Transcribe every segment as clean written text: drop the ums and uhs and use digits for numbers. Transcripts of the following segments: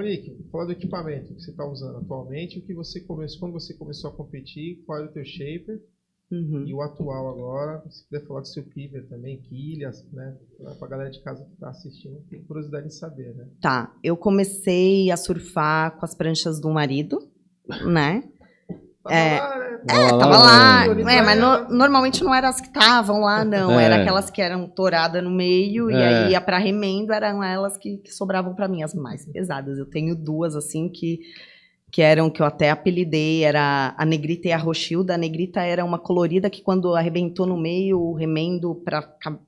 Monique, fala do equipamento que você está usando atualmente, o que você começou, quando você começou a competir, qual era o teu shaper e o atual agora. Se puder falar do seu piver também, quilhas, né? Para a galera de casa que está assistindo, tem curiosidade em saber, né? Tá, eu comecei a surfar com as pranchas do marido, né? Tava lá, né? Mas normalmente não eram as que estavam lá, não. Era aquelas que eram touradas no meio, e aí ia pra remendo, eram elas que sobravam pra mim, as mais pesadas. Eu tenho duas, assim, que eram, que eu até apelidei, era a Negrita e a Rochilda. A Negrita era uma colorida que quando arrebentou no meio, o remendo pra ficar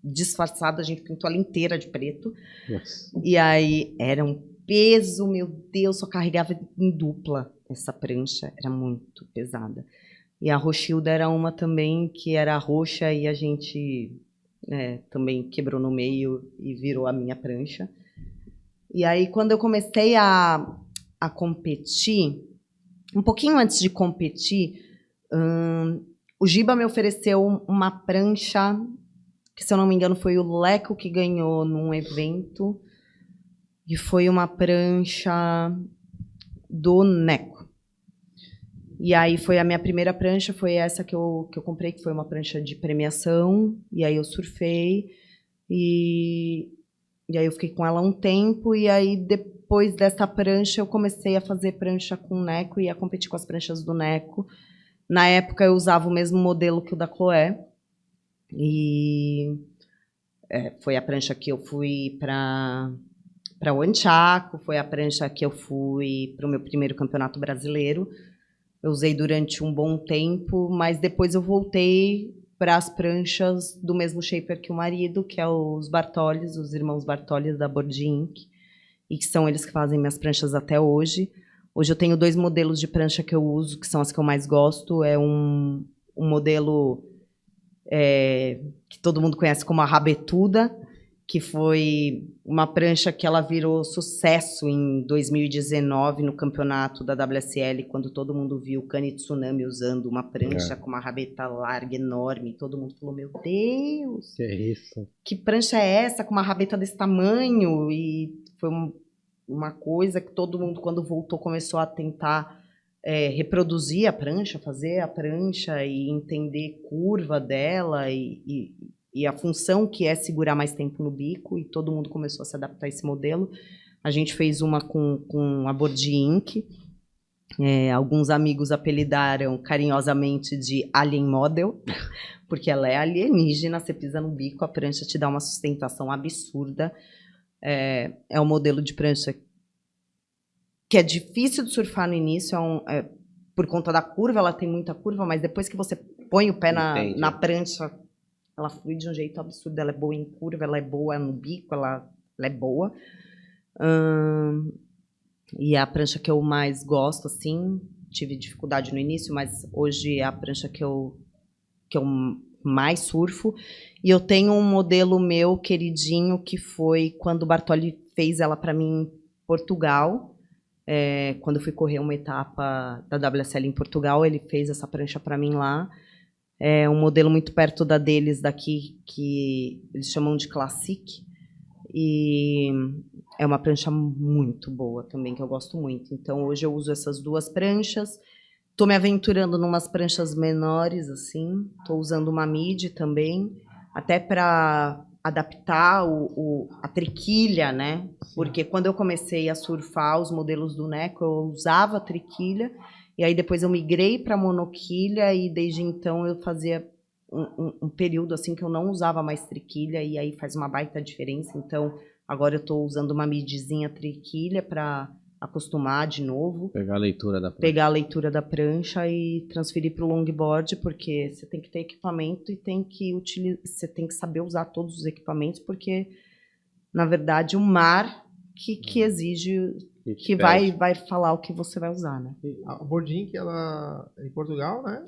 disfarçada, a gente pintou ela inteira de preto. Yes. E aí era um peso, meu Deus, só carregava em dupla. Essa prancha era muito pesada. E a Rochilda era uma também que era roxa e a gente também quebrou no meio e virou a minha prancha. E aí, quando eu comecei a competir, um pouquinho antes de competir, o Giba me ofereceu uma prancha, que se eu não me engano foi o Leco que ganhou num evento, e foi uma prancha do Neco. E aí foi a minha primeira prancha, foi essa que eu comprei, que foi uma prancha de premiação, e aí eu surfei, e aí eu fiquei com ela um tempo, e aí depois dessa prancha eu comecei a fazer prancha com o Neco e a competir com as pranchas do Neco. Na época eu usava o mesmo modelo que o da Chloé, e foi a prancha que eu fui para o Anchaco, foi a prancha que eu fui para o meu primeiro campeonato brasileiro. Eu usei durante um bom tempo, mas depois eu voltei para as pranchas do mesmo shaper que o marido, que é os Bartollis, os irmãos Bartollis da Board Inc., e que são eles que fazem minhas pranchas até hoje. Hoje eu tenho 2 modelos de prancha que eu uso, que são as que eu mais gosto. É um modelo que todo mundo conhece como a Rabetuda, que foi uma prancha que ela virou sucesso em 2019 no campeonato da WSL, quando todo mundo viu o Kani Tsunami usando uma prancha com uma rabeta larga, enorme. Todo mundo falou, meu Deus! Que é isso? Que prancha é essa com uma rabeta desse tamanho? E foi uma coisa que todo mundo, quando voltou, começou a tentar reproduzir a prancha, fazer a prancha e entender curva dela e a função que é segurar mais tempo no bico, e todo mundo começou a se adaptar a esse modelo. A gente fez uma com a Board Inc. Alguns amigos apelidaram carinhosamente de Alien Model, porque ela é alienígena, você pisa no bico, a prancha te dá uma sustentação absurda. É um modelo de prancha que é difícil de surfar no início, por conta da curva, ela tem muita curva, mas depois que você põe o pé na prancha, ela flui de um jeito absurdo. Ela é boa em curva, ela é boa no bico, ela é boa. E a prancha que eu mais gosto, assim, tive dificuldade no início, mas hoje é a prancha que eu mais surfo. E eu tenho um modelo meu queridinho, que foi quando o Bartoli fez ela para mim em Portugal. Quando eu fui correr uma etapa da WSL em Portugal, ele fez essa prancha para mim lá. É um modelo muito perto da deles daqui, que eles chamam de Classic. E é uma prancha muito boa também, que eu gosto muito. Então, hoje eu uso essas 2 pranchas. Estou me aventurando em umas pranchas menores, assim. Estou usando uma mid também, até para adaptar a triquilha, né? Porque quando eu comecei a surfar os modelos do Neco, eu usava triquilha, e aí depois eu migrei para monoquilha, e desde então eu fazia um período assim que eu não usava mais triquilha, e aí faz uma baita diferença. Então agora eu estou usando uma midzinha triquilha para acostumar de novo. Pegar a leitura da prancha. Pegar a leitura da prancha e transferir para o longboard, porque você tem que ter equipamento e você tem que saber usar todos os equipamentos, porque, na verdade, o mar que exige, que vai falar o que você vai usar, né? A Board Inc., ela é em Portugal, né?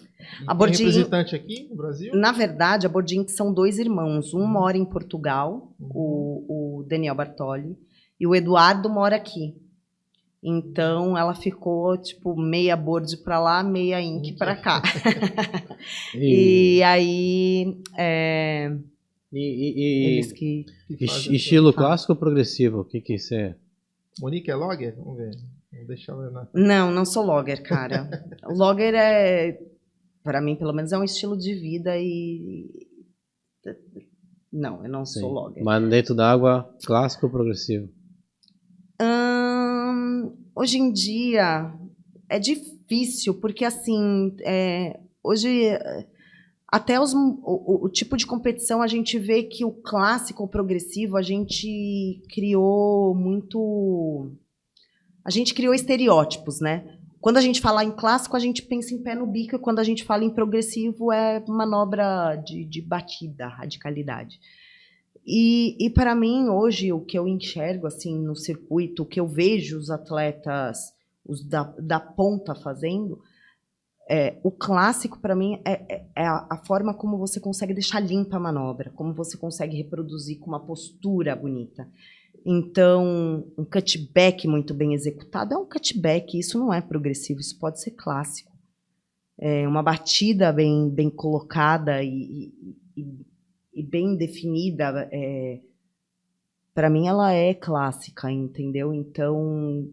A Board Inc., representante aqui no Brasil? Na verdade, a Board Inc. são 2 irmãos. Um mora em Portugal, o Daniel Bartoli, e o Eduardo mora aqui. Então, ela ficou, tipo, meia board para lá, meia ink para cá. E aí... eles que estilo clássico ou progressivo? O que isso é? Monique é logger? Vamos ver. Vamos deixar ela na... Não sou logger, cara. Logger para mim, pelo menos, é um estilo de vida e... Não, eu não sou logger. Mas dentro da água, clássico ou progressivo? Hoje em dia é difícil, porque assim, hoje até o tipo de competição a gente vê que o clássico ou progressivo a gente criou estereótipos, né? Quando a gente fala em clássico, a gente pensa em pé no bico, e quando a gente fala em progressivo, é manobra de batida, radicalidade. E para mim, hoje, o que eu enxergo assim, no circuito, o que eu vejo os atletas os da ponta fazendo, o clássico, para mim, é a forma como você consegue deixar limpa a manobra, como você consegue reproduzir com uma postura bonita. Então, um cutback muito bem executado é um cutback, isso não é progressivo, isso pode ser clássico. Uma batida bem colocada e bem definida, para mim ela é clássica, entendeu? Então,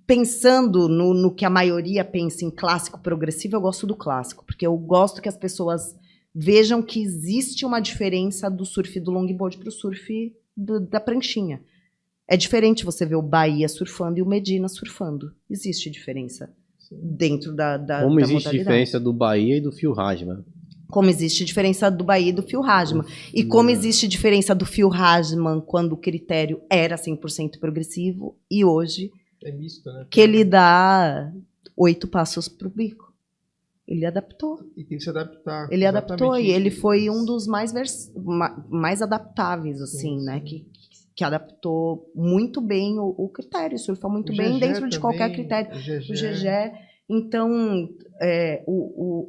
pensando no que a maioria pensa em clássico progressivo, eu gosto do clássico, porque eu gosto que as pessoas vejam que existe uma diferença do surf do longboard para o surf da pranchinha. É diferente você ver o Bahia surfando e o Medina surfando. Existe diferença dentro da Como existe modalidade. Diferença do Bahia e do Phil Hajman? Como existe diferença do Bahia e do Phil Hajman. E como existe diferença do Phil Hajman quando o critério era 100% progressivo e hoje é misto, né? Que ele dá 8 passos para o bico. Ele adaptou. E tem que se adaptar. Ele adaptou e ele foi um dos mais adaptáveis, assim, né? Que adaptou muito bem o critério, surfa muito bem dentro de qualquer critério. O GG. Então,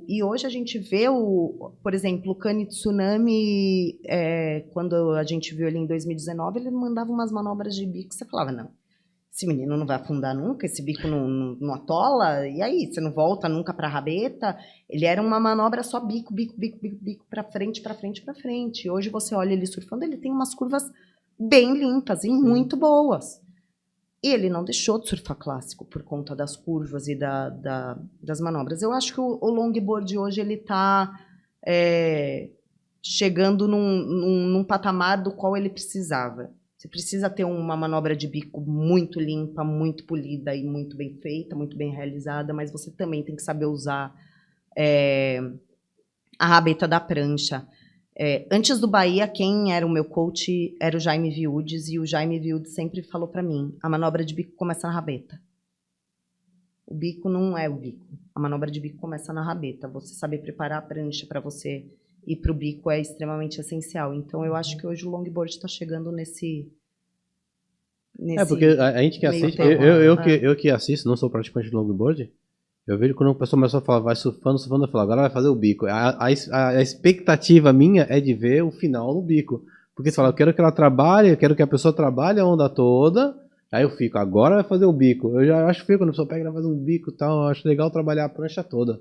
e hoje a gente vê, por exemplo, o Kani Tsunami, quando a gente viu ele em 2019, ele mandava umas manobras de bico, você falava, não, esse menino não vai afundar nunca, esse bico não atola, e aí, você não volta nunca para a rabeta? Ele era uma manobra só bico, para frente, para frente, para frente. Hoje você olha ele surfando, ele tem umas curvas bem limpas e muito boas. E ele não deixou de surfar clássico por conta das curvas e das manobras. Eu acho que o longboard hoje ele está chegando num patamar do qual ele precisava. Você precisa ter uma manobra de bico muito limpa, muito polida e muito bem feita, muito bem realizada, mas você também tem que saber usar a rabeta da prancha. Antes do Bahia, quem era o meu coach era o Jaime Viudes, e o Jaime Viudes sempre falou para mim, a manobra de bico começa na rabeta. O bico não é o bico. A manobra de bico começa na rabeta. Você saber preparar a prancha para você ir para o bico é extremamente essencial. Então, eu acho que hoje o longboard está chegando nesse porque a gente que assiste, eu que assisto, não sou praticante de longboard, eu vejo quando o pessoal começa a falar, vai surfando, eu falo, agora vai fazer o bico. A expectativa minha é de ver o final no bico. Porque você fala, eu quero que ela trabalhe, eu quero que a pessoa trabalhe a onda toda, aí eu fico, agora vai fazer o bico. Eu já acho feio quando a pessoa pega e vai fazer um bico e tal, eu acho legal trabalhar a prancha toda.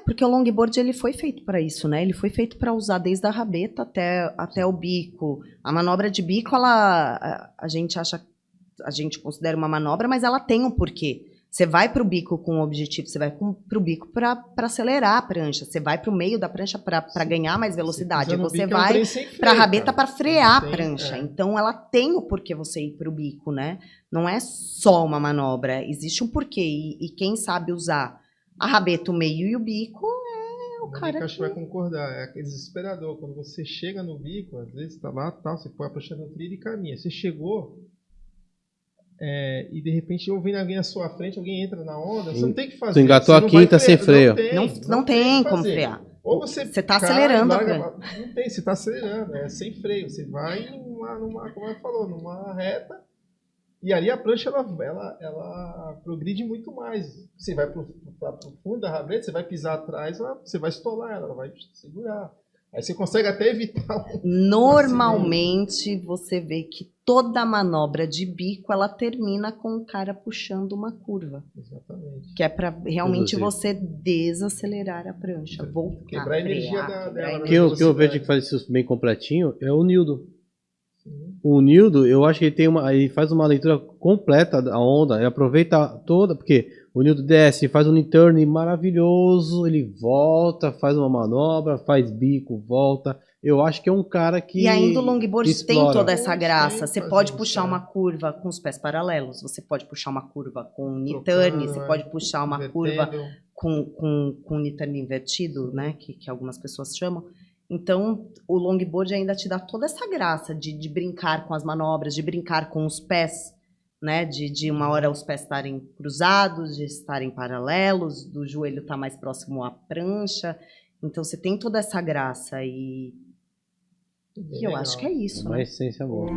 Porque o longboard ele foi feito para isso, né? Ele foi feito para usar desde a rabeta até o bico. A manobra de bico, a gente considera uma manobra, mas ela tem um porquê. Você vai para o bico com o objetivo, você vai para o bico para acelerar a prancha, você vai para o meio da prancha para ganhar mais velocidade, você vai para a rabeta para frear a prancha. Então, ela tem o porquê você ir para o bico, né? Não é só uma manobra, existe um porquê. E quem sabe usar a rabeta, o meio e o bico o cara que... acho que vai concordar, é desesperador. Quando você chega no bico, às vezes tá lá, você põe a prancha no trilho e caminha. Você chegou... e de repente ouvindo alguém na sua frente, alguém entra na onda, você não tem o que fazer. Tu engatou a quinta sem freio. Não tem como frear. Ou você está acelerando. Não tem, você está acelerando, sem freio. Você vai numa, como ela falou, numa reta, e ali a prancha ela progride muito mais. Você vai para o fundo da rabeta, você vai pisar atrás, você vai estolar ela vai segurar. Aí você consegue até evitar Normalmente você vê que toda manobra de bico ela termina com o cara puxando uma curva. Exatamente. Que é para realmente você desacelerar a prancha, voltar, quebrar a energia dela. Que eu vejo que faz isso bem completinho é o Nildo. O Nildo, eu acho que ele faz uma leitura completa da onda, ele aproveita toda, porque o Nildo desce, faz um turn maravilhoso, ele volta, faz uma manobra, faz bico, volta. Eu acho que é um cara que E ainda o longboard explora. tem toda essa graça. Você pode puxar uma curva com os pés paralelos, você pode puxar uma curva com knee turn, você pode puxar uma curva com knee turn invertido, né, que algumas pessoas chamam. Então, o longboard ainda te dá toda essa graça de brincar com as manobras, de brincar com os pés, né? De uma hora os pés estarem cruzados, de estarem paralelos, do joelho estar mais próximo à prancha. Então, você tem toda essa graça e eu acho que é isso, uma né? essência boa.